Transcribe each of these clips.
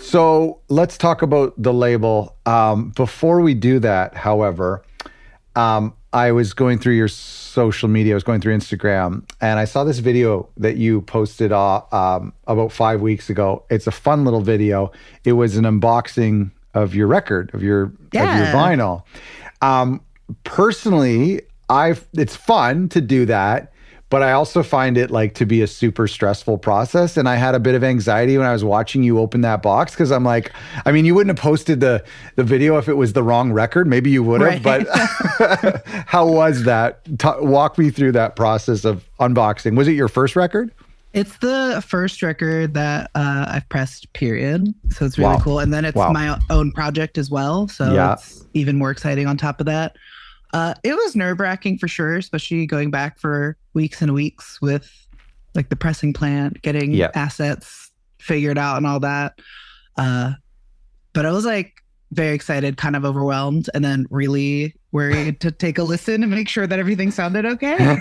So let's talk about the label. Before we do that, however, I was going through your social media. I was going through Instagram, and I saw this video that you posted about 5 weeks ago. It's a fun little video. It was an unboxing of your record, of your vinyl. Personally, it's fun to do that. But I also find it like to be a super stressful process. And I had a bit of anxiety when I was watching you open that box, because I'm like, I mean, you wouldn't have posted the video if it was the wrong record. Maybe you would have, but how was that? Walk me through that process of unboxing. Was it your first record? It's the first record that I've pressed, period. So it's really cool. And then it's my own project as well. So it's even more exciting on top of that. It was nerve-wracking for sure, especially going back for weeks and weeks with like the pressing plant, getting assets figured out and all that. But I was like very excited, kind of overwhelmed, and then really worried to take a listen and make sure that everything sounded okay.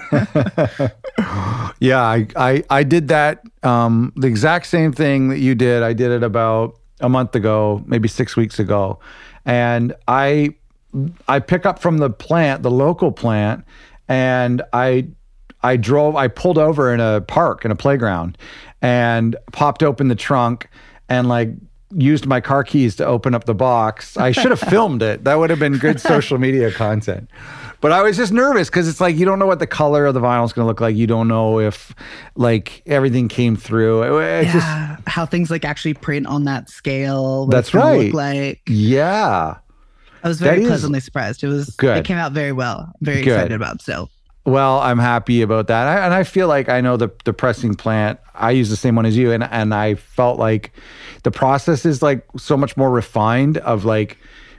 Yeah, I did that, the exact same thing that you did. I did it about a month ago, maybe 6 weeks ago. And I pick up from the plant, the local plant, and I pulled over in a park, in a playground, and popped open the trunk and like used my car keys to open up the box. I should have filmed it. That would have been good social media content. But I was just nervous because it's like, you don't know what the color of the vinyl is going to look like. You don't know if like everything came through. It's just how things like actually print on that scale. That's right. Look like. Yeah. I was very pleasantly surprised. It was good. It came out very well. I'm very excited about it. So. Well, I'm happy about that. And I feel like I know the pressing plant. I use the same one as you. And I felt like the process is like so much more refined of like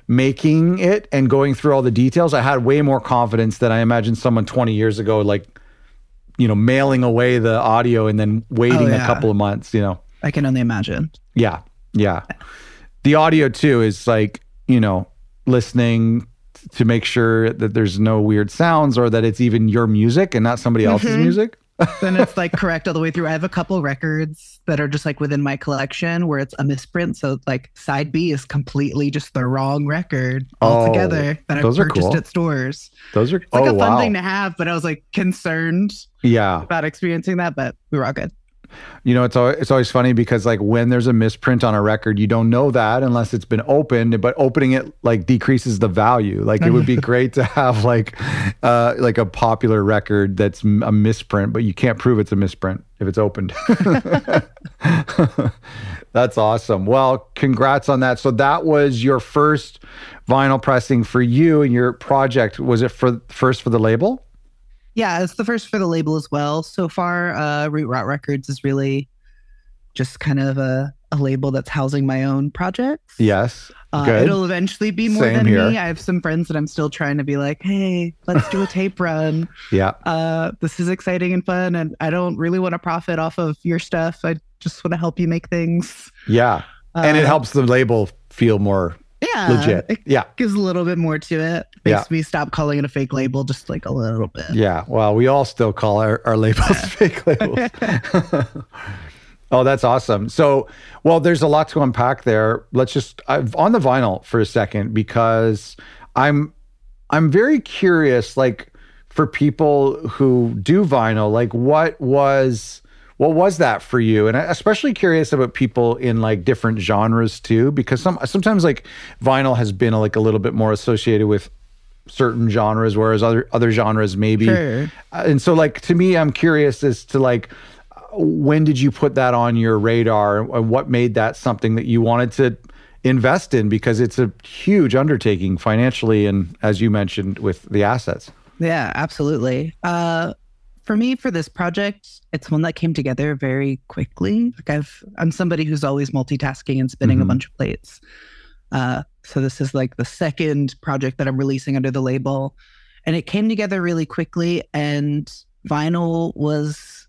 making it and going through all the details. I had way more confidence than I imagined someone 20 years ago, like, you know, mailing away the audio and then waiting a couple of months, you know. I can only imagine. Yeah. Yeah. The audio too is like, you know, listening to make sure that there's no weird sounds or that it's even your music and not somebody else's music. Then it's like correct all the way through. I have a couple records that are just like within my collection where it's a misprint. So like side B is completely just the wrong record altogether that I purchased at stores. Those are it's like a fun thing to have, but I was like concerned about experiencing that, but we were all good. You know, it's always funny because like when there's a misprint on a record, you don't know that unless it's been opened, but opening it like decreases the value. Like it would be great to have like a popular record that's a misprint, but you can't prove it's a misprint if it's opened. That's awesome. Well, congrats on that. So that was your first vinyl pressing for you and your project. Was it first for the label? Yeah, it's the first for the label as well. So far, Root Rot Records is really just kind of a label that's housing my own projects. Yes, good. It'll eventually be more than me. I have some friends that I'm still trying to be like, hey, let's do a tape run. This is exciting and fun, and I don't really want to profit off of your stuff. I just want to help you make things. Yeah, and it helps the label feel more legit. It gives a little bit more to it. Makes me stop calling it a fake label just like a little bit. Yeah. Well, we all still call our labels fake labels. Oh, that's awesome. So, well, there's a lot to unpack there. Let's just on the vinyl for a second, because I'm very curious, like for people who do vinyl, like what was that for you? And I'm especially curious about people in like different genres too, because sometimes like vinyl has been like a little bit more associated with certain genres, whereas other genres maybe. Sure. And so like, to me, I'm curious as to like, when did you put that on your radar and what made that something that you wanted to invest in? Because it's a huge undertaking financially and, as you mentioned, with the assets. Yeah, absolutely. For me, for this project, it's one that came together very quickly. Like I'm somebody who's always multitasking and spinning a bunch of plates. So this is like the second project that I'm releasing under the label. And it came together really quickly. And vinyl was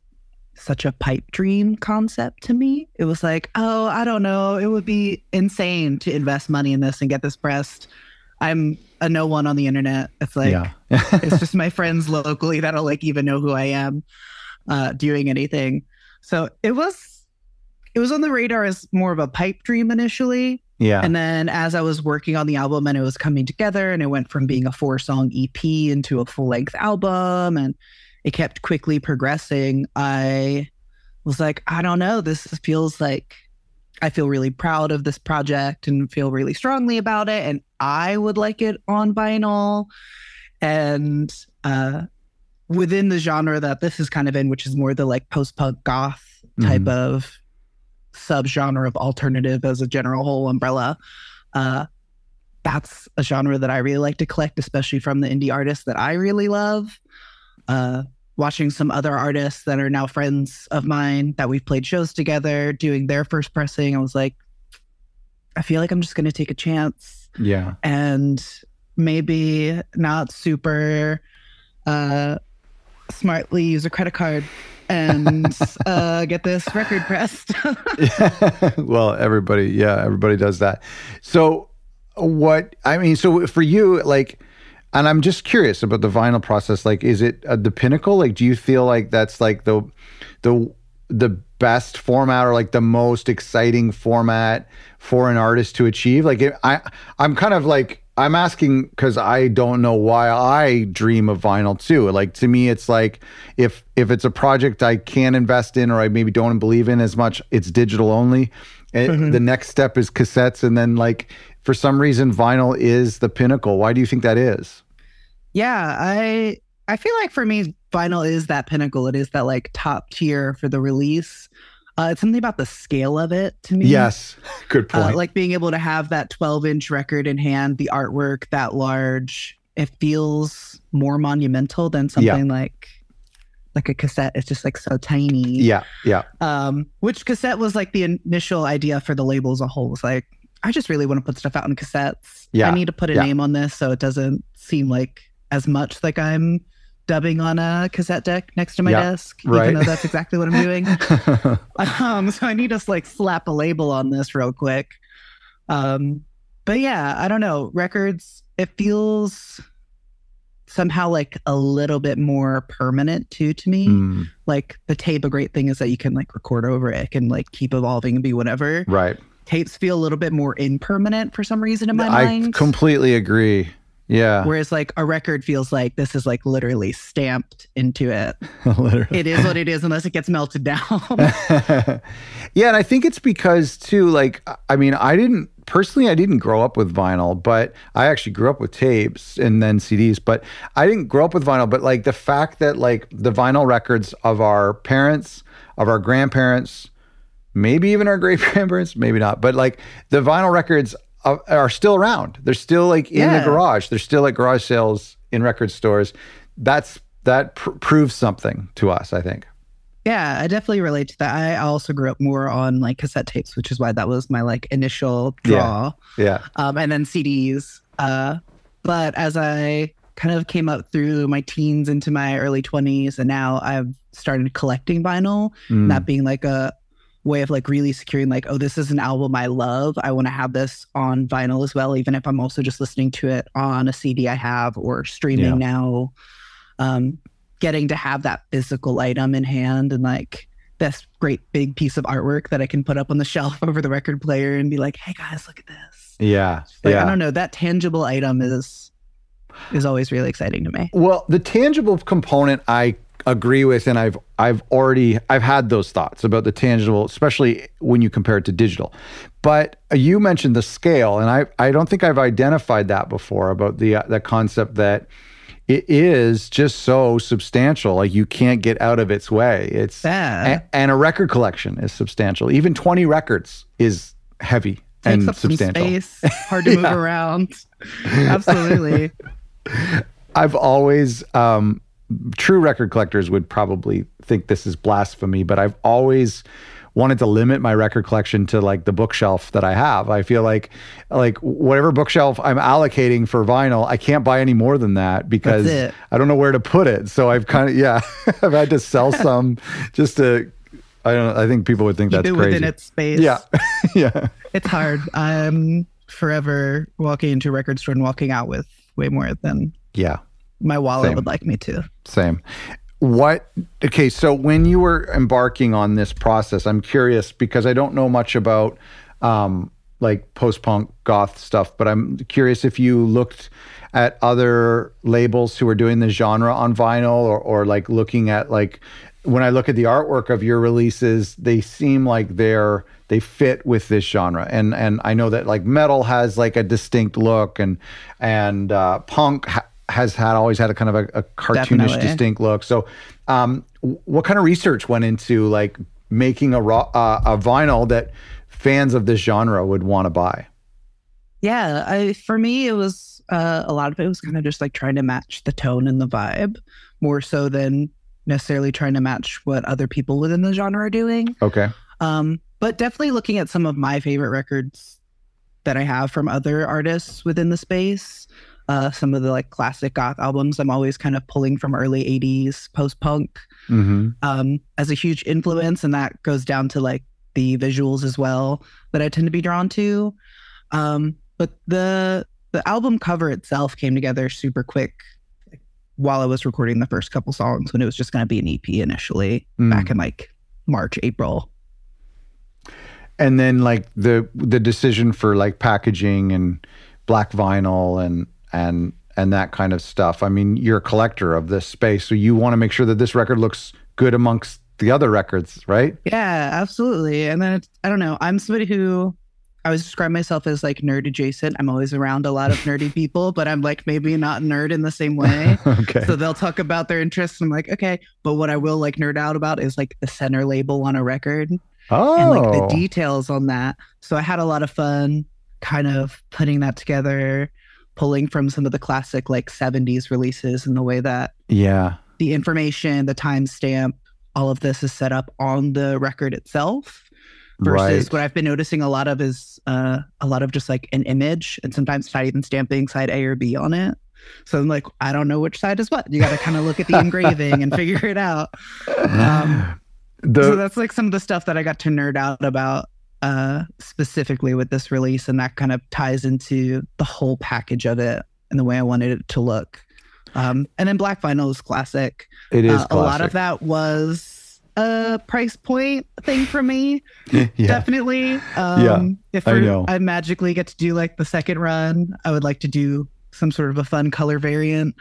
such a pipe dream concept to me. It was like, oh, I don't know. It would be insane to invest money in this and get this pressed. I'm a no one on the internet. It's like, it's just my friends locally that'll like even know who I am doing anything. So it was it was on the radar as more of a pipe dream initially. Yeah. And then as I was working on the album and it was coming together and it went from being a 4-song EP into a full-length album and it kept quickly progressing, I was like, I don't know, this feels like I feel really proud of this project and feel really strongly about it. And I would like it on vinyl. And within the genre that this is kind of in, which is more the like post-punk goth type of subgenre of alternative as a general whole umbrella, that's a genre that I really like to collect, especially from the indie artists that I really love. Watching some other artists that are now friends of mine that we've played shows together doing their first pressing, I was like, I feel like I'm just going to take a chance. Yeah. And maybe not super smartly use a credit card and get this record pressed. Well, everybody does that. So so for you, like, and I'm just curious about the vinyl process. Like, is it the pinnacle? Like, do you feel like that's like the best format or like the most exciting format for an artist to achieve? Like, I'm kind of like, I'm asking because I don't know why I dream of vinyl too. Like, to me, it's like if it's a project I can't invest in or I maybe don't believe in as much, it's digital only. The next step is cassettes, and then like for some reason vinyl is the pinnacle. Why do you think that is? Yeah, I feel like for me, vinyl is that pinnacle. It is that like top tier for the release. It's something about the scale of it to me. Yes, good point. Like being able to have that 12-inch record in hand, the artwork that large, it feels more monumental than something like a cassette. It's just like so tiny. Yeah. Which cassette was like the initial idea for the label as a whole. Was like, I just really want to put stuff out in cassettes. Yeah. I need to put a name on this so it doesn't seem like as much like I'm dubbing on a cassette deck next to my desk, even though that's exactly what I'm doing. So I need to like slap a label on this real quick. But yeah, I don't know. Records, it feels somehow like a little bit more permanent too to me. Like the tape, a great thing is that you can like record over it. It can like keep evolving and be whatever. Right. Tapes feel a little bit more impermanent for some reason in my mind. I completely agree. Yeah. Whereas like a record feels like this is like literally stamped into it. Literally. It is what it is unless it gets melted down. Yeah. And I think it's because too, like, I mean, I didn't grow up with vinyl, but I actually grew up with tapes and then CDs, but I didn't grow up with vinyl. But like the fact that like the vinyl records of our parents, of our grandparents, maybe even our great grandparents, maybe not, but like the vinyl records are still around. They're still like in the garage. They're still at garage sales in record stores. That proves something to us, I think. Yeah, I definitely relate to that. I also grew up more on like cassette tapes, which is why that was my like initial draw. Yeah. And then CDs. But as I kind of came up through my teens into my early 20s, and now I've started collecting vinyl, that being like a way of like really securing like, oh, this is an album I love. I want to have this on vinyl as well, even if I'm also just listening to it on a CD I have or streaming now. Getting to have that physical item in hand and like this great big piece of artwork that I can put up on the shelf over the record player and be like, hey guys, look at this. Yeah. Like, I don't know, that tangible item is always really exciting to me. Well, the tangible component I agree with, and I've had those thoughts about the tangible, especially when you compare it to digital. But you mentioned the scale, and I don't think I've identified that before about the concept that it is just so substantial, like you can't get out of its way. It's and a record collection is substantial. Even 20 records is heavy and takes up substantial. Some space, hard to move around. Absolutely. I've always true record collectors would probably think this is blasphemy, but I've always wanted to limit my record collection to like the bookshelf that I have. I feel like whatever bookshelf I'm allocating for vinyl, I can't buy any more than that because I don't know where to put it. So I've kind of, I've had to sell some just to, I think people would think keep that's it crazy. Within its space. Yeah. Yeah. It's hard. I'm forever walking into a record store and walking out with way more than my wallet would like me to. Same. Okay, so when you were embarking on this process, I'm curious because I don't know much about like post-punk goth stuff, but I'm curious if you looked at other labels who are doing the genre on vinyl, or like looking at, like, when I look at the artwork of your releases, they seem like they fit with this genre. And I know that like metal has like a distinct look, and punk has always had a kind of a cartoonish, Definitely. distinct look. So what kind of research went into like making a vinyl that fans of this genre would want to buy? Yeah, for me, it was a lot of it was kind of just like trying to match the tone and the vibe more so than necessarily trying to match what other people within the genre are doing. Okay. But definitely looking at some of my favorite records that I have from other artists within the space. Some of the like classic goth albums, I'm always kind of pulling from early 80s post-punk as a huge influence. And that goes down to like the visuals as well that I tend to be drawn to. But the album cover itself came together super quick while I was recording the first couple songs, when it was just going to be an EP initially back in like March, April. And then like the decision for like packaging and black vinyl and that kind of stuff. I mean, you're a collector of this space, so you want to make sure that this record looks good amongst the other records, right? Yeah, absolutely. And then I don't know, I'm somebody who I always describe myself as like nerd adjacent. I'm always around a lot of nerdy people, but I'm like maybe not nerd in the same way. Okay. So they'll talk about their interests. And I'm like, okay. But what I will like nerd out about is like the center label on a record and like the details on that. So I had a lot of fun kind of putting that together, pulling from some of the classic like 70s releases, and the way that the information, the timestamp, all of this is set up on the record itself. Versus what I've been noticing a lot of is a lot of just like an image, and sometimes not even stamping side A or B on it. So I'm like, I don't know which side is what. You got to kind of look at the engraving and figure it out. So that's like some of the stuff that I got to nerd out about specifically with this release, and that kind of ties into the whole package of it and the way I wanted it to look. And then black vinyl is classic. It is classic. A lot of that was a price point thing for me. Definitely. If I magically get to do like the second run, I would like to do some sort of a fun color variant.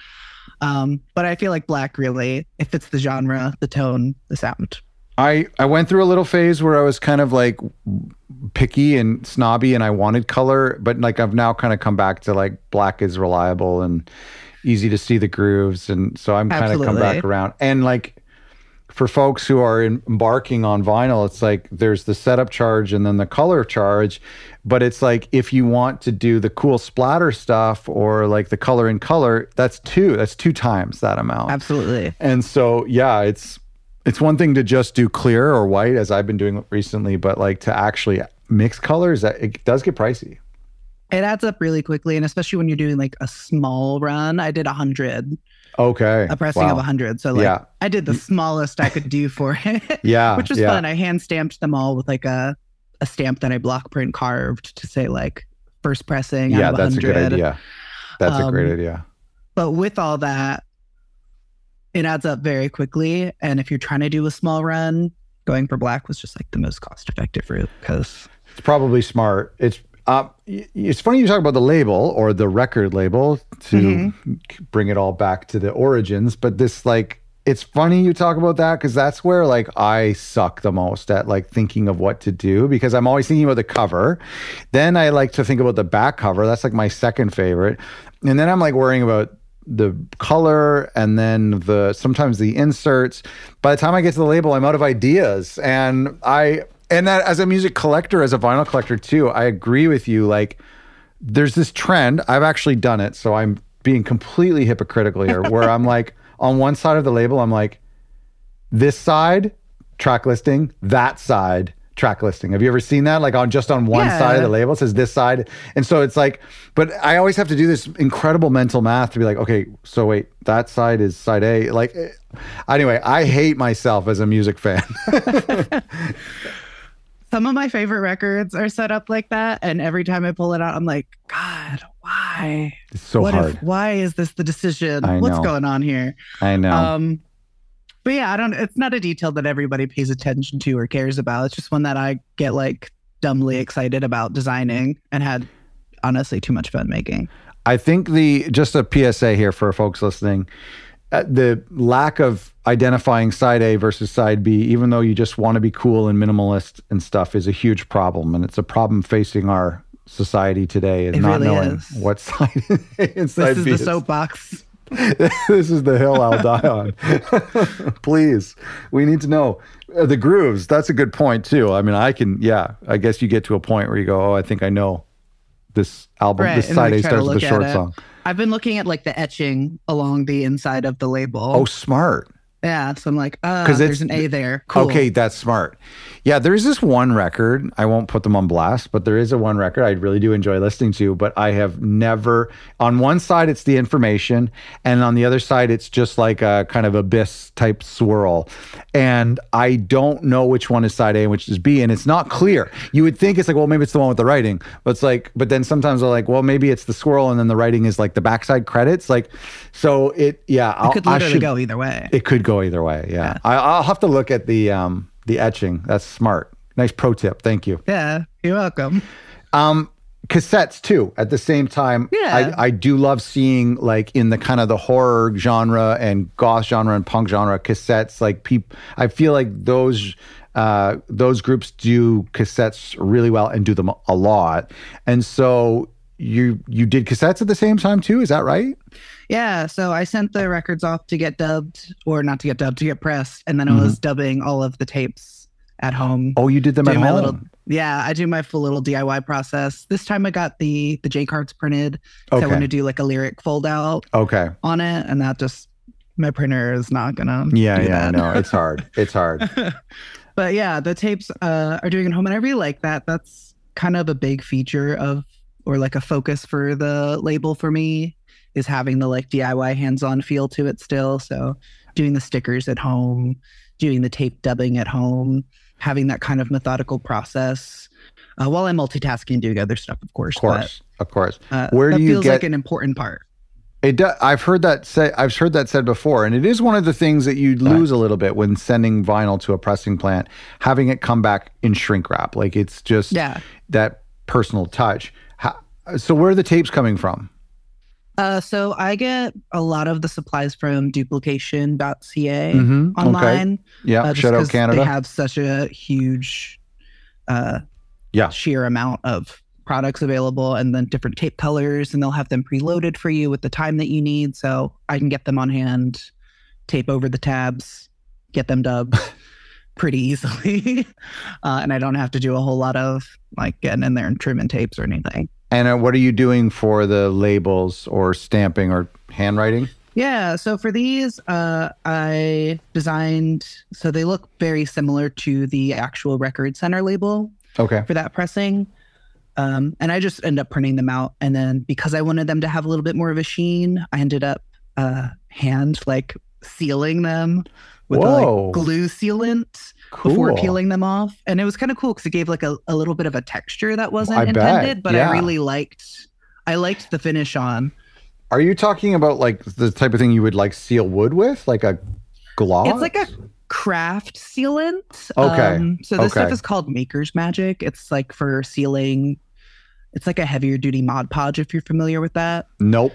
But I feel like black really, it fits the genre, the tone, the sound. I went through a little phase where I was kind of like picky and snobby and I wanted color, but like I've now kind of come back to like black is reliable and easy to see the grooves. And so I'm kind of come back around. And like, for folks who are embarking on vinyl, it's like there's the setup charge and then the color charge. But it's like if you want to do the cool splatter stuff or like the color in color, that's two times that amount. Absolutely. And so, yeah, it's one thing to just do clear or white, as I've been doing recently, but like to actually mix colors, that it does get pricey. It adds up really quickly. And especially when you're doing like a small run, I did 100. Okay. A pressing of 100. So like I did the smallest I could do for it. Which was fun. I hand stamped them all with like a stamp that I block print carved to say like first pressing out of 100. That's a good idea. That's a great idea. But with all that, it adds up very quickly. And if you're trying to do a small run, going for black was just like the most cost effective route, because it's probably smart. It's funny you talk about the label or the record label to bring it all back to the origins, but this like, it's funny you talk about that because that's where like I suck the most at like thinking of what to do, because I'm always thinking about the cover. Then I like to think about the back cover. That's like my second favorite. And then I'm like worrying about the color and then sometimes the inserts. By the time I get to the label, I'm out of ideas. And that as a music collector, as a vinyl collector too, I agree with you. Like there's this trend, I've actually done it, so I'm being completely hypocritical here, where I'm like, on one side of the label, I'm like, this side, track listing, that side, track listing. Have you ever seen that? Like on one side of the label, it says this side. And so it's like, but I always have to do this incredible mental math to be like, okay, so wait, that side is side A. Like, anyway, I hate myself as a music fan. Some of my favorite records are set up like that. And every time I pull it out, I'm like, God, why? It's so hard. Why is this the decision? What's going on here? I know. But yeah, it's not a detail that everybody pays attention to or cares about. It's just one that I get like dumbly excited about designing and had honestly too much fun making. I think just a PSA here for folks listening, the lack of identifying side A versus side B, even though you just want to be cool and minimalist and stuff, is a huge problem. And it's a problem facing our society today, is not really knowing what side A and side B is. This is the soapbox. This is the hill I'll die on. Please, we need to know the grooves. That's a good point too. I mean, I guess you get to a point where you go, oh, I think I know this album. Right. This side A starts with a short song. I've been looking at like the etching along the inside of the label. Oh, smart. Yeah, so I'm like, there's an A there. Cool. Okay, that's smart. Yeah, there's this one record. I won't put them on blast, but there is a one record I really do enjoy listening to, but I have never, on one side, it's the information, and on the other side, it's just like a kind of abyss type swirl. And I don't know which one is side A and which is B, and it's not clear. You would think it's like, well, maybe it's the one with the writing, but it's like, but then sometimes they're like, well, maybe it's the swirl, and then the writing is like the backside credits. Like, so it could literally go either way. It could go either way. Yeah. I'll have to look at the etching. That's smart. Nice pro tip. Thank you. Yeah, you're welcome. Cassettes too, at the same time. Yeah. I do love seeing, like, in the kind of the horror genre and goth genre and punk genre, cassettes, like I feel like those groups do cassettes really well and do them a lot. And so you did cassettes at the same time too, is that right? Yeah, so I sent the records off to get dubbed, or not to get dubbed, to get pressed, and then I was dubbing all of the tapes at home. Oh, you did them at home? I do my full little DIY process. This time I got the J cards printed. So I want to do like a lyric fold out on it, and that just, my printer is not gonna do that. No, it's hard. It's hard. But yeah, the tapes are doing at home, and I really like that. That's kind of a big feature of, or like a focus for the label for me, is having the like DIY hands-on feel to it still. So doing the stickers at home, doing the tape dubbing at home, having that kind of methodical process while I'm multitasking, doing other stuff, of course. Of course. Where do you feels like an important part. It does. I've heard that said before, and it is one of the things that you lose a little bit when sending vinyl to a pressing plant, having it come back in shrink wrap. Like, it's just that personal touch. So where are the tapes coming from? So I get a lot of the supplies from duplication.ca online. Okay. Yeah, shout out Canada. They have such a huge sheer amount of products available, and then different tape colors, and they'll have them preloaded for you with the time that you need. So I can get them on hand, tape over the tabs, get them dubbed pretty easily. And I don't have to do a whole lot of like getting in there and trimming tapes or anything. And what are you doing for the labels or stamping or handwriting? Yeah, so for these, I designed, so they look very similar to the actual Record Center label for that pressing. And I just end up printing them out. And then because I wanted them to have a little bit more of a sheen, I ended up hand like sealing them with like glue sealant before peeling them off. And it was kind of cool because it gave like a little bit of a texture that wasn't intended, but I really liked the finish on. Are you talking about like the type of thing you would like seal wood with, like a gloss? It's like a craft sealant. So this stuff is called Maker's Magic. It's like for sealing. It's like a heavier duty Mod Podge, if you're familiar with that. Nope.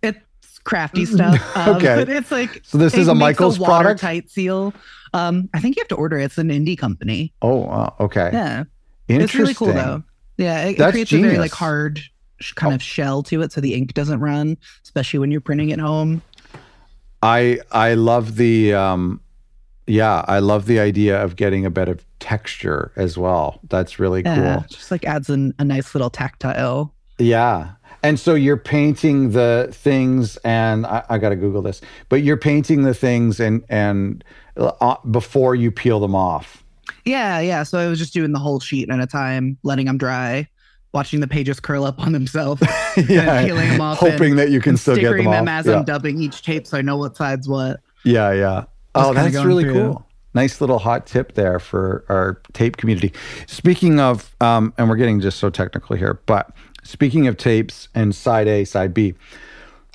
It's crafty stuff. But it's like, so this is a Michael's product? Watertight seal. I think you have to order it. It's an indie company. Oh, okay. Yeah. Interesting. It's really cool though. Yeah, it creates a very like hard kind of shell to it, so the ink doesn't run, especially when you're printing at home. I love the I love the idea of getting a bit of texture as well. That's really cool. Just like adds a nice little tactile. Yeah. And so you're painting the things, and I got to Google this, but you're painting the things and before you peel them off. Yeah. So I was just doing the whole sheet at a time, letting them dry, watching the pages curl up on themselves, and peeling them off, hoping that you can still get them off. Stickering them as I'm dubbing each tape, so I know what side's what. Yeah. Oh, that's really cool. Nice little hot tip there for our tape community. Speaking of, and we're getting just so technical here, but speaking of tapes and side A, side B,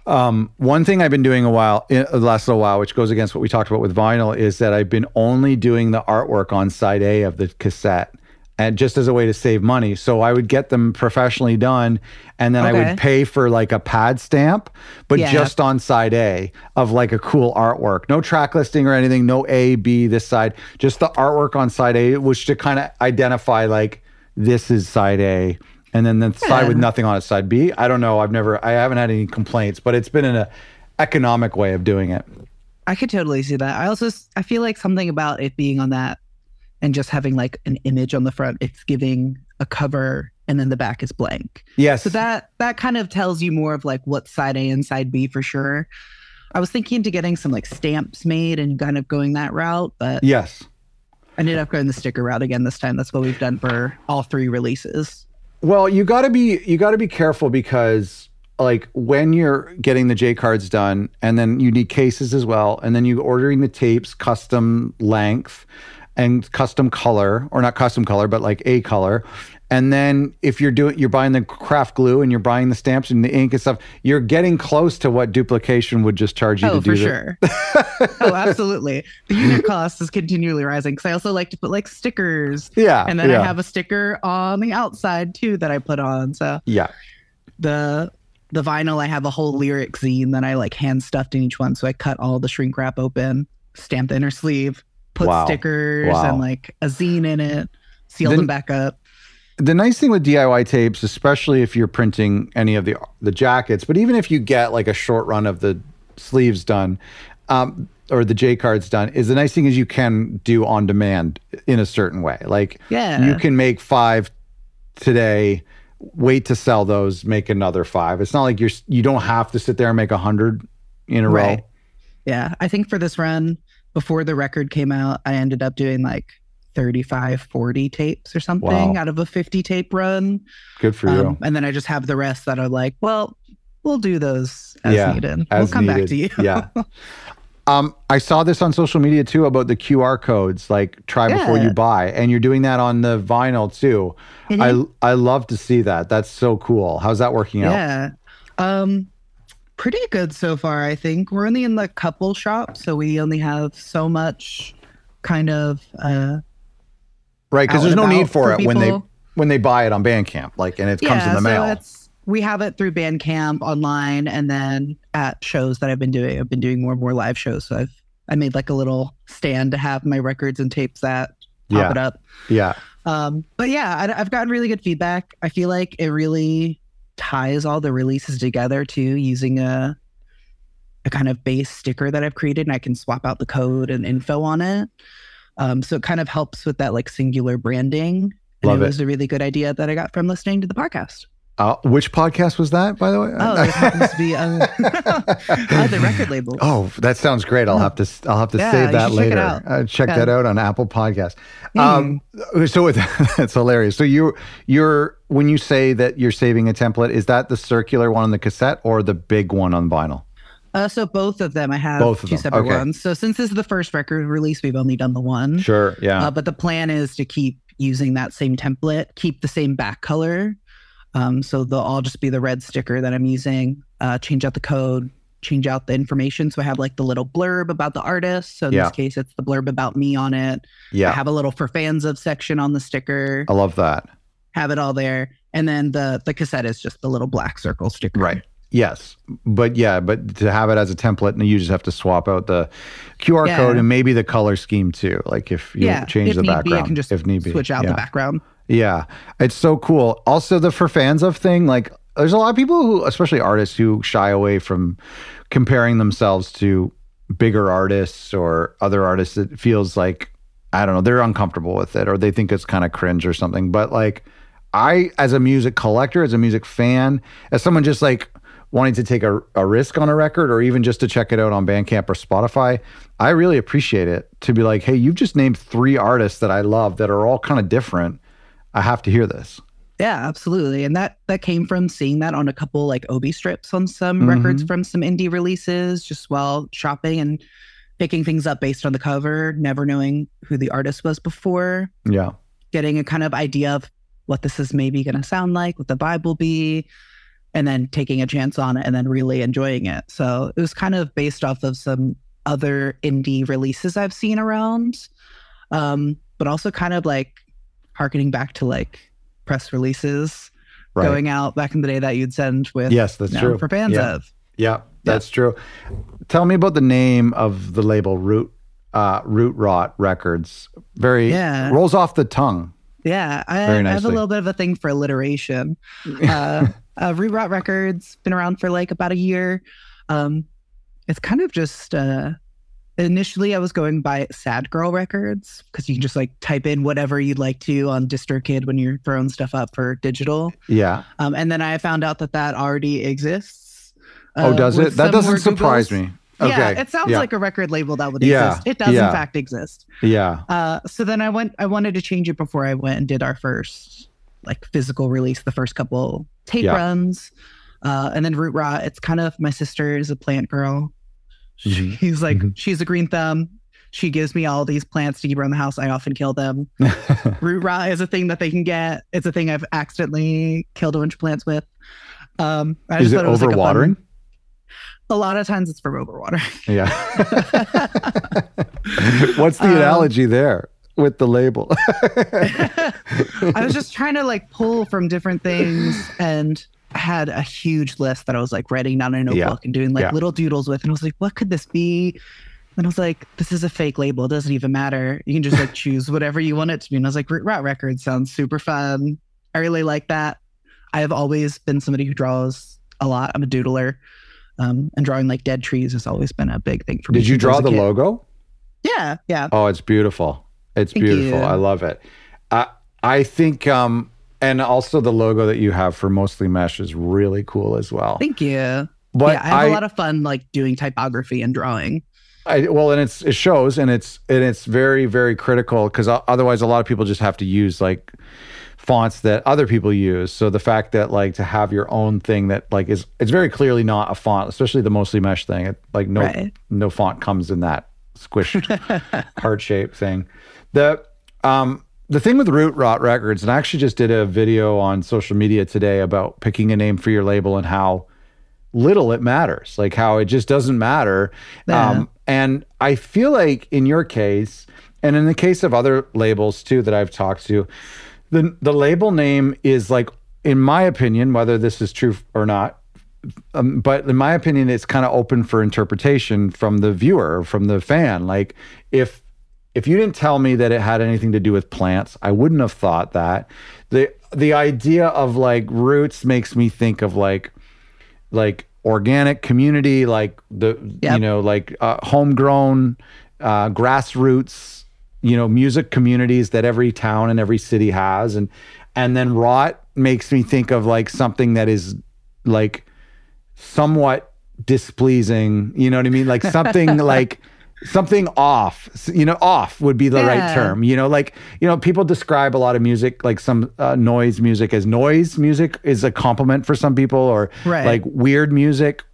One thing I've been doing the last little while, which goes against what we talked about with vinyl, is that I've been only doing the artwork on side A of the cassette, and just as a way to save money. So I would get them professionally done, and then I would pay for like a pad stamp, but just on side A of like a cool artwork. No track listing or anything, no A, B, this side, just the artwork on side A, which to kind of identify like this is side A. And then the side with nothing on it, side B. I don't know. I haven't had any complaints, but it's been an economic way of doing it. I could totally see that. I feel like something about it being on that and just having like an image on the front, it's giving a cover and then the back is blank. Yes. So that kind of tells you more of like what's side A and side B for sure. I was thinking into getting some like stamps made and kind of going that route, but yes, I ended up going the sticker route again this time. That's what we've done for all 3 releases. Well, you got to be careful, because like when you're getting the J cards done, and then you need cases as well, and then you're ordering the tapes, custom length and custom color, or not custom color, but like a color. And then if you're buying the craft glue and you're buying the stamps and the ink and stuff, you're getting close to what duplication would just charge you to do. Oh, for sure. Oh, absolutely. The unit cost is continually rising, because I also like to put like stickers. Yeah. And then I have a sticker on the outside too that I put on. So yeah. The vinyl, I have a whole lyric zine that I like hand stuffed in each one. So I cut all the shrink wrap open, stamp the inner sleeve, put stickers and like a zine in it, seal them back up. The nice thing with DIY tapes, especially if you're printing any of the jackets, but even if you get like a short run of the sleeves done, or the J cards done, is the nice thing is you can do on demand in a certain way. Like you can make 5 today, wait to sell those, make another 5. It's not like you don't have to sit there and make 100 in a row. Yeah. I think for this run, before the record came out, I ended up doing like 35, 40 tapes or something out of a 50 tape run. Good for you. And then I just have the rest that are like, well, we'll do those as needed. We'll come back to you. Yeah. I saw this on social media too about the QR codes, like try before you buy, and you're doing that on the vinyl too. I love to see that. That's so cool. How's that working out? Yeah. Pretty good so far, I think. We're only in the couple shop, so we only have so much kind of right, because there's no need for it when they buy it on Bandcamp, like, and it comes in the mail. We have it through Bandcamp online, and then at shows that I've been doing more and more live shows. So I made like a little stand to have my records and tapes at, pop it up. Yeah. But yeah, I've gotten really good feedback. I feel like it really ties all the releases together too, using a kind of base sticker that I've created, and I can swap out the code and info on it. So it kind of helps with that like singular branding. And it was a really good idea that I got from listening to the podcast. Which podcast was that, by the way? Oh, it happens to be the record label. Oh, that sounds great. I'll have to save that later. Check that out on Apple Podcasts. So that's hilarious. So you're when you say that you're saving a template, is that the circular one on the cassette or the big one on vinyl? So both of them. I have two separate ones. So since this is the first record release, we've only done the one. Sure, yeah. But the plan is to keep using that same template, keep the same back color. So they'll all just be the red sticker that I'm using, change out the code, change out the information. So I have like the little blurb about the artist. So in this case, it's the blurb about me on it. Yeah. I have a little for fans of section on the sticker. I love that. Have it all there. And then the cassette is just the little black circle sticker. Right. Yes. But to have it as a template, and you just have to swap out the QR code and maybe the color scheme too. Like if you change the background, I can just switch out the background. Yeah, it's so cool. Also, the for fans of thing, like there's a lot of people who, especially artists, who shy away from comparing themselves to bigger artists or other artists. It feels like, I don't know, they're uncomfortable with it, or they think it's kind of cringe or something. But like, I, as a music collector, as a music fan, as someone just like wanting to take a risk on a record, or even just to check it out on Bandcamp or Spotify, I really appreciate it to be like, hey, you've just named 3 artists that I love that are all kind of different. I have to hear this. Yeah, absolutely. And that came from seeing that on a couple like Obi strips on some records from some indie releases, just while shopping and picking things up based on the cover, never knowing who the artist was before. Yeah. Getting a kind of idea of what this is maybe going to sound like, what the vibe will be. and then taking a chance on it and then really enjoying it. So it was kind of based off of some other indie releases I've seen around, but also kind of like harkening back to like press releases going out back in the day that you'd send with, yes, that's true, for fans of. Yeah, that's true. Tell me about the name of the label, Root Rot Records. Very rolls off the tongue. Yeah, I have a little bit of a thing for alliteration. Root Rot Records, been around for like about a year. It's kind of just, initially I was going by Sad Girl Records because you can just like type in whatever you'd like to on DistroKid when you're throwing stuff up for digital. Yeah. And then I found out that already exists. Oh, does it? That doesn't surprise me. Okay. Yeah, it sounds like a record label that would exist. It does in fact exist. Yeah. So then I wanted to change it before I went and did our first like physical release, the first couple tape runs. And then Root Rot, it's kind of, my sister is a plant girl. She's like, she's a green thumb. She gives me all these plants to keep around the house. I often kill them. Root rot is a thing that they can get. It's a thing I've accidentally killed a bunch of plants with. Is it overwatering? A lot of times it's from overwatering. Yeah. What's the analogy there with the label? I was just trying to like pull from different things, and I had a huge list that I was like writing down in a notebook and doing like little doodles with. And I was like, what could this be? And I was like, this is a fake label. It doesn't even matter. You can just like choose whatever you want it to be. And I was like, Root Rot Records sounds super fun. I really like that. I have always been somebody who draws a lot. I'm a doodler. And drawing like dead trees has always been a big thing for me. Did you draw the logo? Yeah. Yeah. Oh, it's beautiful. It's beautiful. I love it. I think, and also the logo that you have for Mostly Mesh is really cool as well. Thank you. But I have a lot of fun like doing typography and drawing. And it shows, and it's very, very critical, because otherwise a lot of people just have to use like fonts that other people use. So the fact that like to have your own thing that like it's very clearly not a font, especially the Mostly Mesh thing. Like no font comes in that squished heart shape thing. The thing with Root Rot Records, and I actually just did a video on social media today about picking a name for your label and how little it matters, like how it just doesn't matter. And I feel like in your case, and in the case of other labels too that I've talked to, the label name is like, in my opinion, whether this is true or not, but in my opinion, it's kind of open for interpretation from the viewer, from the fan. Like if you didn't tell me that it had anything to do with plants, I wouldn't have thought that. The idea of like roots makes me think of like organic community, like homegrown, grassroots, music communities that every town and every city has. And then rot makes me think of like something that is like somewhat displeasing, you know what I mean? Like something like something off, off would be the right term, people describe a lot of music, like some noise music as noise music is a compliment for some people, or like weird music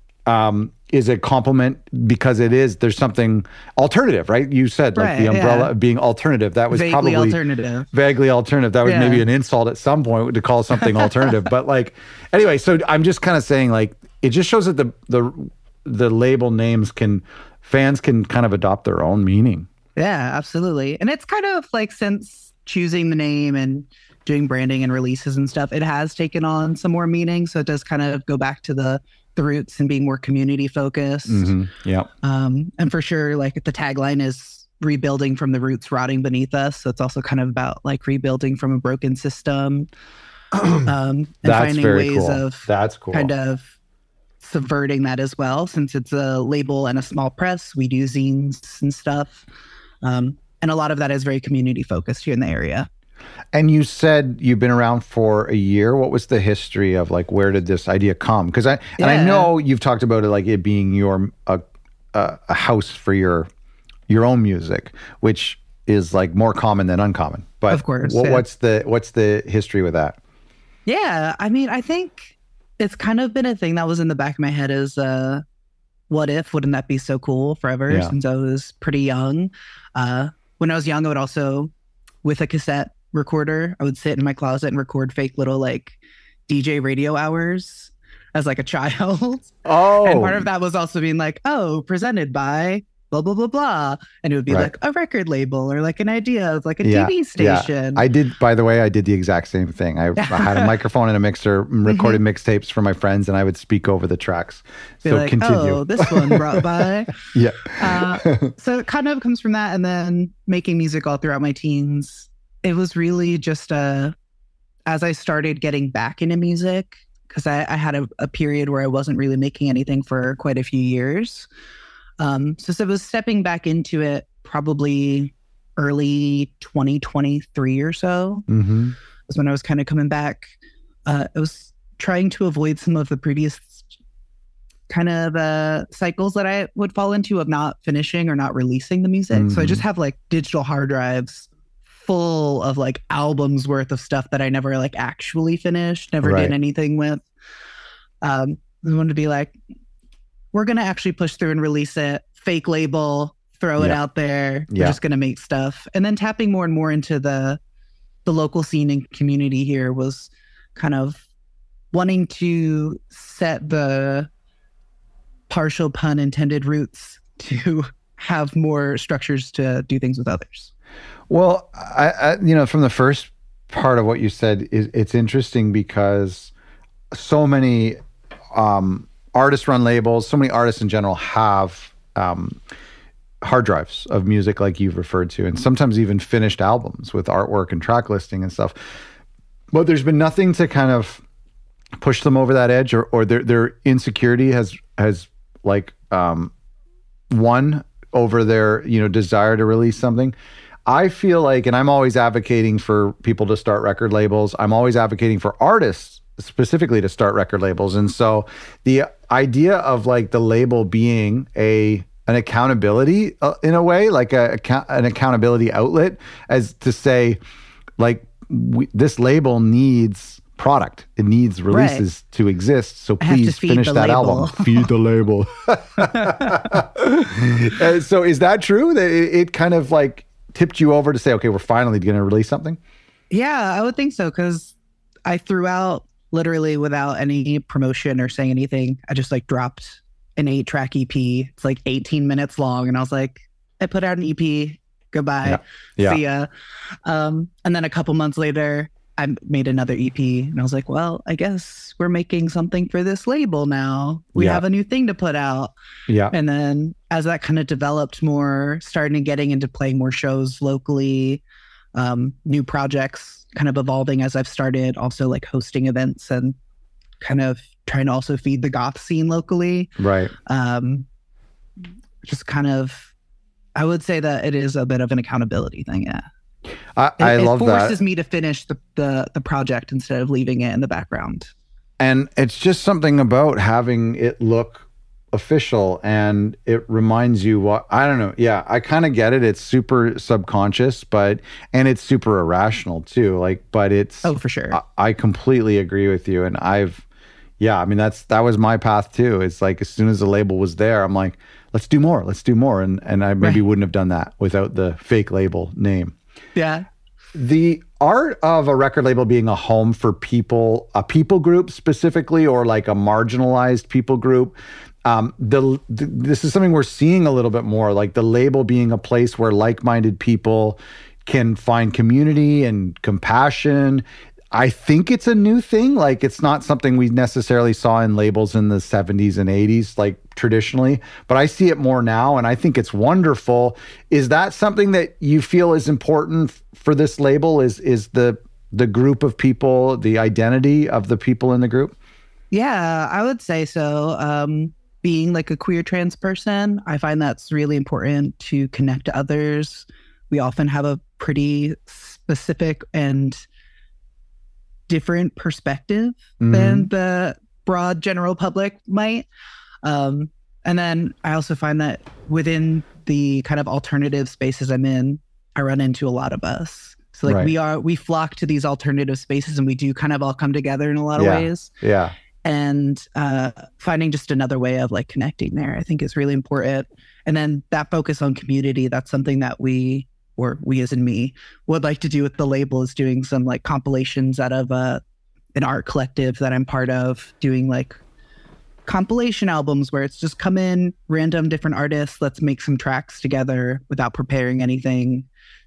is a compliment because there's something alternative, right? You said like the umbrella of being alternative. That was vaguely alternative. That was maybe an insult at some point to call something alternative. But like, anyway, so I'm just kind of saying like, it just shows that the label names fans can kind of adopt their own meaning. Yeah, absolutely. And it's kind of like, since choosing the name and doing branding and releases and stuff, it has taken on some more meaning. So it does kind of go back to the roots and being more community focused. Yeah. And for sure, like the tagline is rebuilding from the roots rotting beneath us. So it's also kind of about like rebuilding from a broken system. And finding ways of kind of subverting that as well. Since it's a label and a small press, we do zines and stuff. And a lot of that is very community focused here in the area. And you said you've been around for a year. What was the history of like, where did this idea come? Because I know you've talked about it like it being a house for your own music, which is like more common than uncommon. But of course, what's the history with that? Yeah, I mean, I think it's kind of been a thing that was in the back of my head is, wouldn't that be so cool forever? Since I was pretty young. When I was young, I would also, with a cassette recorder, I would sit in my closet and record fake little like DJ radio hours. as like a child. And part Oh, of that was also being like, oh, presented by blah, blah, blah, blah. And it would be right. like a record label or like an idea of like a Yeah. TV Yeah. station. I did, by the way, I did the exact same thing. I had a microphone and a mixer, recorded mixtapes for my friends, and I would speak over the tracks. Be So like, continue. oh, this one brought by. Yeah. So it kind of comes from that. And then making music all throughout my teens, it was really just as I started getting back into music, because I had a period where I wasn't really making anything for quite a few years. So it was stepping back into it probably early 2023 or so. Was when I was kind of coming back. I was trying to avoid some of the previous kind of cycles that I would fall into of not finishing or not releasing the music. So I just have like digital hard drives full of like albums worth of stuff that I never like actually finished, never did anything with. I wanted to be like, we're going to actually push through and release it, fake label, throw it out there. We're just going to make stuff. And then tapping more and more into the local scene and community here was kind of wanting to set the partial pun intended roots to have more structures to do things with others. Well, I from the first part of what you said, it's interesting because so many artist-run labels, so many artists in general have hard drives of music like you've referred to, and sometimes even finished albums with artwork and track listing and stuff. But there's been nothing to kind of push them over that edge, or their insecurity has like won over their desire to release something. I feel like, and I'm always advocating for people to start record labels. I'm always advocating for artists specifically to start record labels. And so the idea of like the label being an accountability in a way, like an accountability outlet, as to say, like, this label needs product. It needs releases to exist. So please finish that album. Feed the label. So is that true? That it kind of like tipped you over to say, okay, we're finally going to release something? Yeah, I would think so. Because I threw out, literally without any promotion or saying anything, I just like dropped an 8-track EP. It's like 18 minutes long. And I was like, I put out an EP. Goodbye. See ya. And then a couple months later, I made another EP, and I was like, well, I guess we're making something for this label now. We have a new thing to put out. And then as that kind of developed more, starting getting into playing more shows locally, new projects kind of evolving as I've started also like hosting events and kind of trying to also feed the goth scene locally. Just kind of, I would say that it is a bit of an accountability thing. I love that. It forces me to finish the project instead of leaving it in the background. And it's just something about having it look official, and it reminds you what, I don't know. Yeah, I kind of get it. It's super subconscious, and it's super irrational too. Like, but it's, oh, for sure. I completely agree with you. And I mean, that was my path too. It's like, as soon as the label was there, I'm like, let's do more. And I maybe wouldn't have done that without the fake label name. Yeah. The art of a record label being a home for people, a people group specifically, or like a marginalized people group. This is something we're seeing a little bit more, like the label being a place where like-minded people can find community and compassion. I think it's a new thing. Like, it's not something we necessarily saw in labels in the 70s and 80s, like traditionally, but I see it more now, and I think it's wonderful. Is that something that you feel is important for this label? Is the group of people, the identity of the people in the group? Yeah, I would say so. Being like a queer trans person, I find that's really important to connect to others. We often have a pretty specific and different perspective than the broad general public might. And then I also find that within the kind of alternative spaces I'm in, I run into a lot of us. So like we flock to these alternative spaces, and we do kind of all come together in a lot of ways. Yeah. And finding just another way of like connecting there, I think is really important. And then that focus on community, that's something that we as in me, would like to do with the label, is doing some like compilations out of an art collective that I'm part of, doing like compilation albums where it's just come in, random different artists, let's make some tracks together without preparing anything,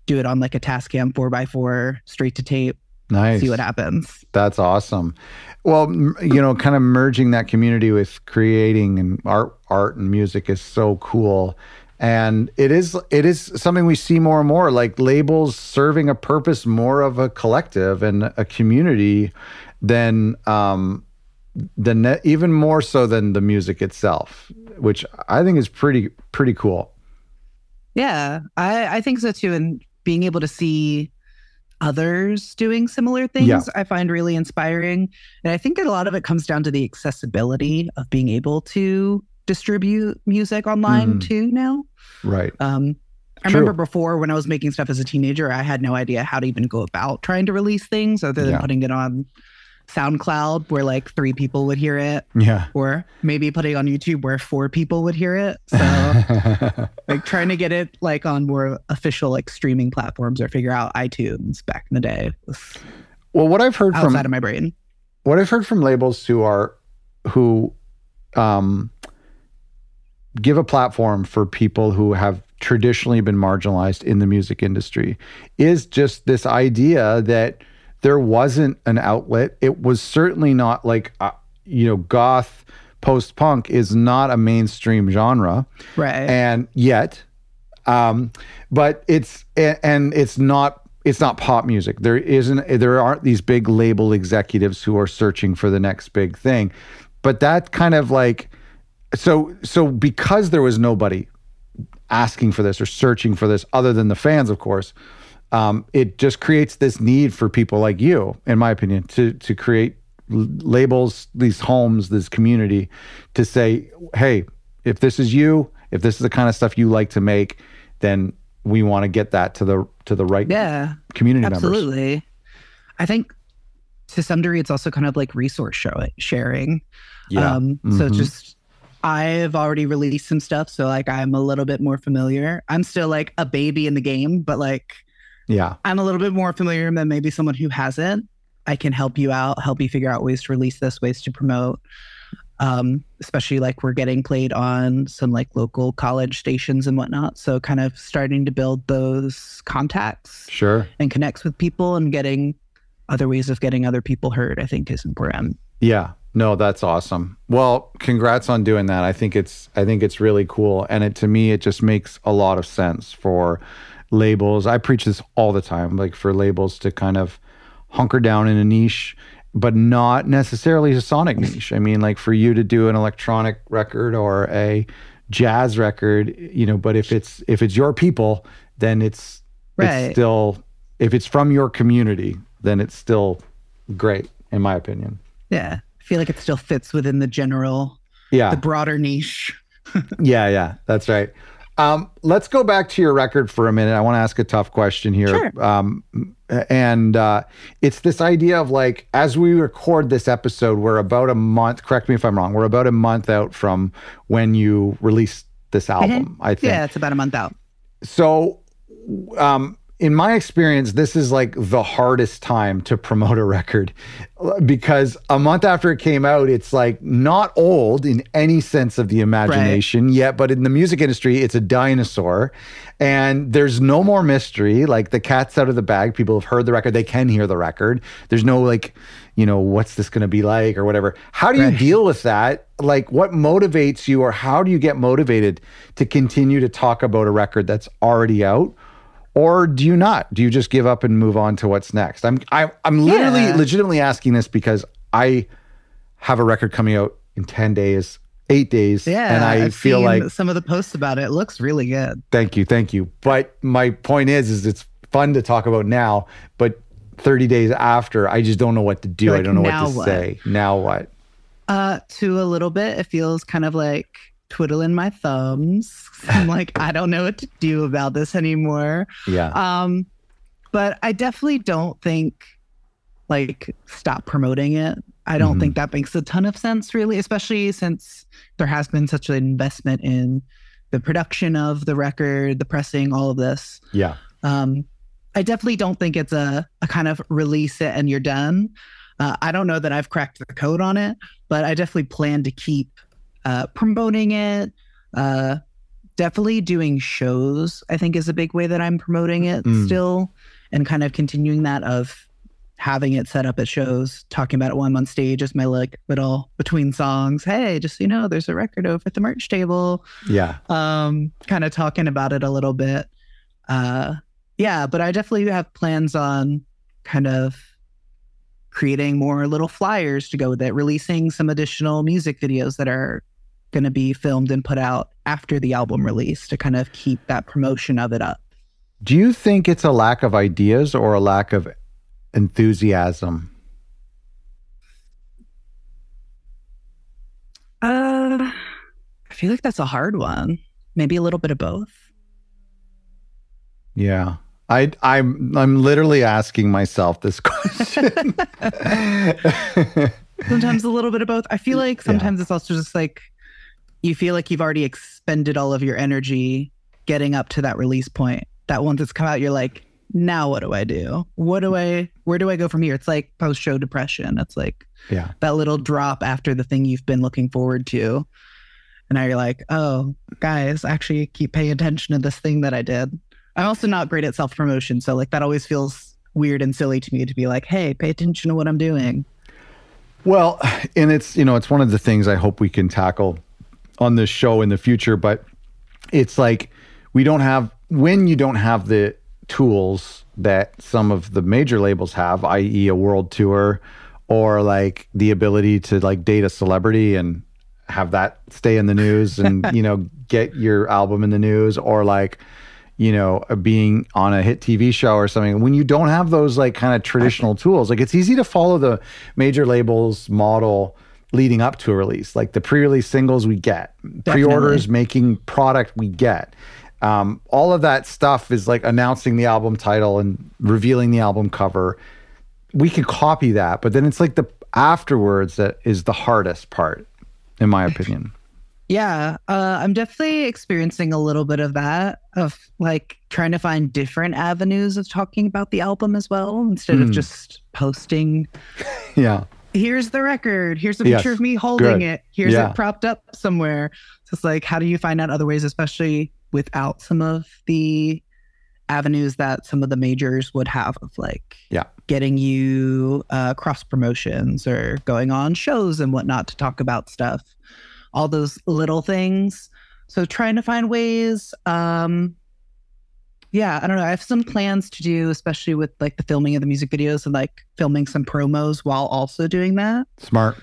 do it on like a Tascam 4x4 straight to tape. Nice. See what happens. That's awesome. Well, kind of merging that community with creating and art and music is so cool. And it is something we see more and more, like labels serving a purpose more of a collective and a community than even more so than the music itself, which I think is pretty cool. Yeah, I think so too. And being able to see others doing similar things, I find really inspiring. And I think a lot of it comes down to the accessibility of being able to distribute music online too now. Right. I remember before when I was making stuff as a teenager, I had no idea how to even go about trying to release things other than putting it on SoundCloud where like 3 people would hear it. Yeah. Or maybe putting it on YouTube where 4 people would hear it. So like trying to get it like on more official like streaming platforms or figure out iTunes back in the day. Well, what I've heard outside of my brain. What I've heard from labels who give a platform for people who have traditionally been marginalized in the music industry is just this idea that there wasn't an outlet. It was certainly not like, goth post-punk is not a mainstream genre. Right. And yet, but it's not pop music. There aren't these big label executives who are searching for the next big thing. But that kind of like, so because there was nobody asking for this or searching for this other than the fans, of course, it just creates this need for people like you, in my opinion, to create labels, these homes, this community, to say, hey, if this is you, if this is the kind of stuff you like to make, then we want to get that to the right community members. Absolutely. I think to some degree, it's also kind of like resource sharing. Yeah. So just, I've already released some stuff, so like I'm a little bit more familiar. I'm still like a baby in the game, but like, I'm a little bit more familiar than maybe someone who hasn't. I can help you out, help you figure out ways to release this, ways to promote. Especially like we're getting played on some like local college stations and whatnot. So kind of starting to build those contacts. Sure. And connects with people and getting other ways of getting other people heard, I think is important. Yeah. No, that's awesome. Well, congrats on doing that. I think it's really cool. And to me, it just makes a lot of sense for labels. I preach this all the time, like for labels to kind of hunker down in a niche, but not necessarily a sonic niche. I mean, like for you to do an electronic record or a jazz record, but if it's your people, then it's still, if it's from your community, then it's still great, in my opinion. Yeah. I feel like it still fits within the general, the broader niche. Yeah, that's right. Let's go back to your record for a minute. I want to ask a tough question here. Sure. And it's this idea of like, as we record this episode, we're about a month, correct me if I'm wrong, we're about a month out from when you released this album, I think. Yeah, it's about a month out. So, in my experience, this is like the hardest time to promote a record because a month after it came out, it's like not old in any sense of the imagination yet, but in the music industry, it's a dinosaur and there's no more mystery. Like the cat's out of the bag. People have heard the record. They can hear the record. There's no like, what's this going to be like or whatever. How do you deal with that? Like what motivates you or how do you get motivated to continue to talk about a record that's already out? Or do you not? Do you just give up and move on to what's next? I'm literally legitimately asking this because I have a record coming out in 10 days, 8 days. Yeah, and I've feel seen like some of the posts about it. It looks really good. Thank you. But my point is it's fun to talk about now, but 30 days after, I just don't know what to do. Like, I don't know what to say. Now what? To a little bit, it feels kind of like twiddling my thumbs. I'm like, I don't know what to do about this anymore. Yeah. But I definitely don't think like stop promoting it. I don't think that makes a ton of sense really, especially since there has been such an investment in the production of the record, the pressing, all of this. Yeah. I definitely don't think it's a kind of release it and you're done. I don't know that I've cracked the code on it, but I definitely plan to keep promoting it, definitely doing shows, I think is a big way that I'm promoting it still, and kind of continuing that of having it set up at shows, talking about it while I'm on stage as my like little between songs. Hey, just so you know, there's a record over at the merch table. Yeah. Kind of talking about it a little bit. Yeah, but I definitely have plans on kind of creating more little flyers to go with it, releasing some additional music videos that are going to be filmed and put out after the album release to kind of keep that promotion of it up. Do you think it's a lack of ideas or a lack of enthusiasm? I feel like that's a hard one. Maybe a little bit of both. Yeah. I'm literally asking myself this question. Sometimes a little bit of both. I feel like sometimes it's also just like you feel like you've already expended all of your energy getting up to that release point. That once it's come out, you're like, now what do I do? Where do I go from here? It's like post-show depression. It's like that little drop after the thing you've been looking forward to. And now you're like, oh, guys, actually keep paying attention to this thing that I did. I'm also not great at self-promotion. So like that always feels weird and silly to me to be like, hey, pay attention to what I'm doing. Well, and it's, it's one of the things I hope we can tackle on this show in the future, but it's like when you don't have the tools that some of the major labels have, i.e. a world tour or like the ability to like date a celebrity and have that stay in the news and, get your album in the news, or like, being on a hit TV show or something. When you don't have those like kind of traditional tools, like it's easy to follow the major labels model leading up to a release. Like the pre-release singles we get, pre-orders, making product we get. All of that stuff is like announcing the album title and revealing the album cover. We could copy that, but then it's like the afterwards that is the hardest part, in my opinion. Yeah, I'm definitely experiencing a little bit of that, of like trying to find different avenues of talking about the album as well, instead of just posting. Yeah. Here's the record. Here's a picture of me holding it. Here's it propped up somewhere. So it's like, how do you find out other ways, especially without some of the avenues that some of the majors would have of like getting you cross promotions or going on shows and whatnot to talk about stuff. All those little things. So trying to find ways. I don't know. I have some plans to do, especially with like the filming of the music videos and like filming some promos while also doing that. Smart.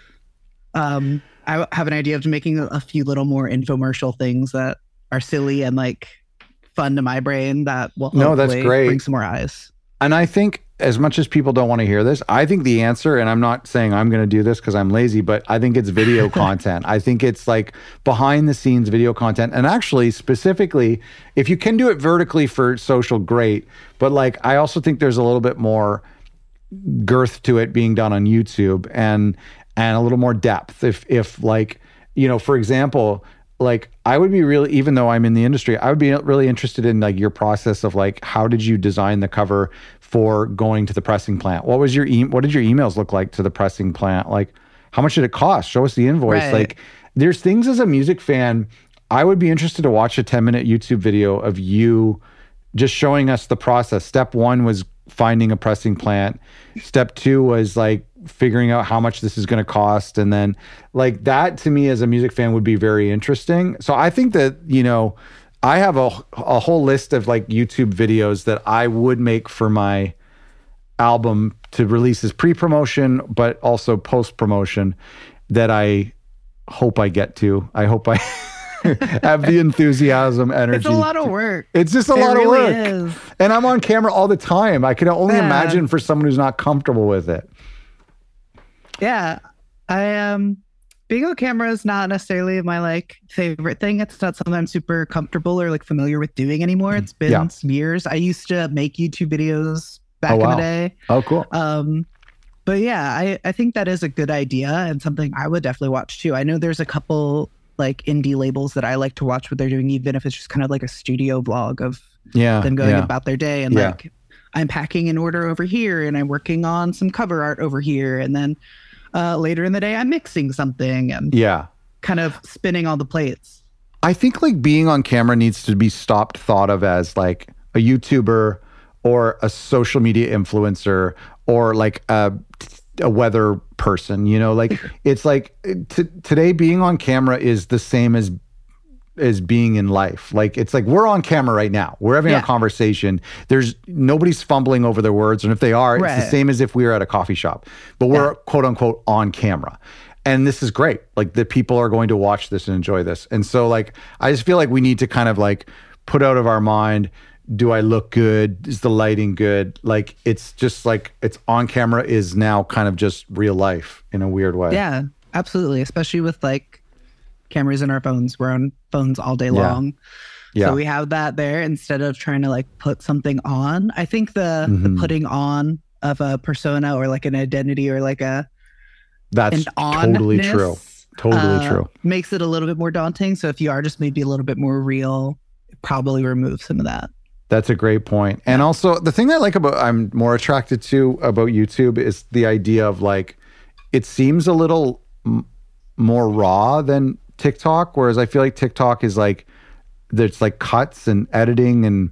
I have an idea of making a few little more infomercial things that are silly and like fun to my brain that will hopefully bring some more eyes. And I think as much as people don't want to hear this, I think the answer, and I'm not saying I'm going to do this because I'm lazy, but I think it's video content. I think it's like behind the scenes video content. And actually, specifically, if you can do it vertically for social, great. But like, I also think there's a little bit more girth to it being done on YouTube and a little more depth. If like, for example, like I would be really, even though I'm in the industry, I would be really interested in like your process of like, how did you design the cover for going to the pressing plant? What was what did your emails look like to the pressing plant? Like, how much did it cost? Show us the invoice. Right. Like, there's things as a music fan, I would be interested to watch a 10-minute YouTube video of you just showing us the process. Step 1 was finding a pressing plant. Step 2 was like figuring out how much this is going to cost. And then like that to me as a music fan would be very interesting. So I think that, I have a whole list of like YouTube videos that I would make for my album to release as pre-promotion, but also post-promotion that I hope I get to. I hope I have the enthusiasm, energy. It's a lot of work. It's just a lot of work. Is. And I'm on camera all the time. I can only imagine for someone who's not comfortable with it. Yeah. Being on camera is not necessarily my like favorite thing. It's not something I'm super comfortable or like familiar with doing anymore. It's been some years. I used to make YouTube videos back in the day. Oh, cool. But yeah, I think that is a good idea and something I would definitely watch too. I know there's a couple like indie labels that I like to watch what they're doing, even if it's just kind of like a studio vlog of them going about their day and like I'm packing an order over here and I'm working on some cover art over here and then later in the day I'm mixing something and kind of spinning all the plates. I think like being on camera needs to be thought of as like a YouTuber or a social media influencer or like a weather person, you know, like it's like today being on camera is the same as being in life. Like it's like we're on camera right now. We're having a conversation. There's nobody's fumbling over their words. And if they are, it's the same as if we were at a coffee shop, but we're quote unquote on camera. And this is great. Like the people are going to watch this and enjoy this. And so like, I just feel like we need to kind of like put out of our mind, do I look good? Is the lighting good? Like, it's just like, it's on camera is now kind of just real life in a weird way. Yeah, absolutely. Especially with like cameras in our phones. We're on phones all day long. Yeah. So we have that there instead of trying to like put something on. I think the putting on of a persona or like an identity or like that's totally true. Totally true. Makes it a little bit more daunting. So if you are just maybe a little bit more real, it probably remove some of that. That's a great point. And also the thing that I like I'm more attracted to about YouTube is the idea of like, it seems a little more raw than TikTok. Whereas I feel like TikTok is like, there's like cuts and editing and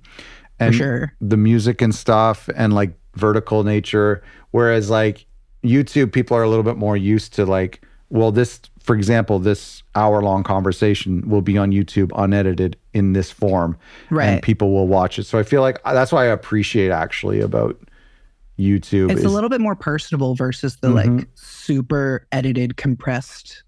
For sure. the music and stuff and like vertical nature. Whereas like YouTube, people are a little bit more used to like, well, this, for example, this hour-long conversation will be on YouTube unedited in this form, and people will watch it. So I feel like that's why I appreciate actually about YouTube. It's a little bit more personable versus the like super edited, compressed,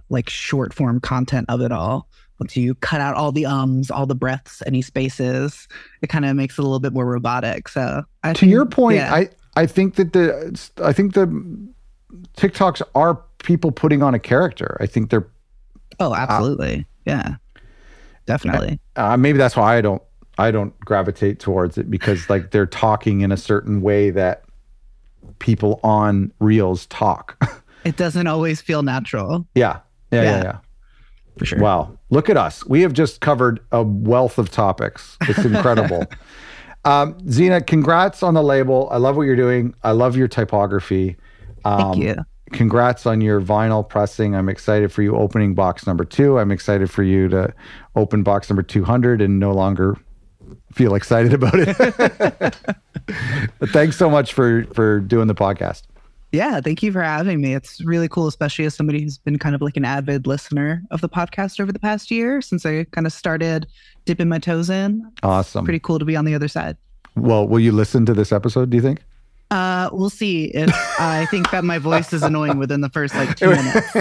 like short form content of it all. Once you cut out all the all the breaths, any spaces, it kind of makes it a little bit more robotic. So to your point, I think that the TikToks are people putting on a character. I think they're absolutely. Yeah. Definitely. Maybe that's why I don't gravitate towards it, because like they're talking in a certain way that people on Reels talk. It doesn't always feel natural. Yeah. For sure. Wow. Look at us. We have just covered a wealth of topics. It's incredible. Zena, congrats on the label. I love what you're doing. I love your typography. Thank you. Congrats on your vinyl pressing. I'm excited for you opening box number 2. I'm excited for you to open box number 200 and no longer feel excited about it. But thanks so much for doing the podcast. Yeah, thank you for having me. It's really cool, especially as somebody who's been kind of like an avid listener of the podcast over the past year since I kind of started dipping my toes in. Awesome. It's pretty cool to be on the other side. Well, will you listen to this episode, do you think? We'll see if I think that my voice is annoying within the first like 2 minutes.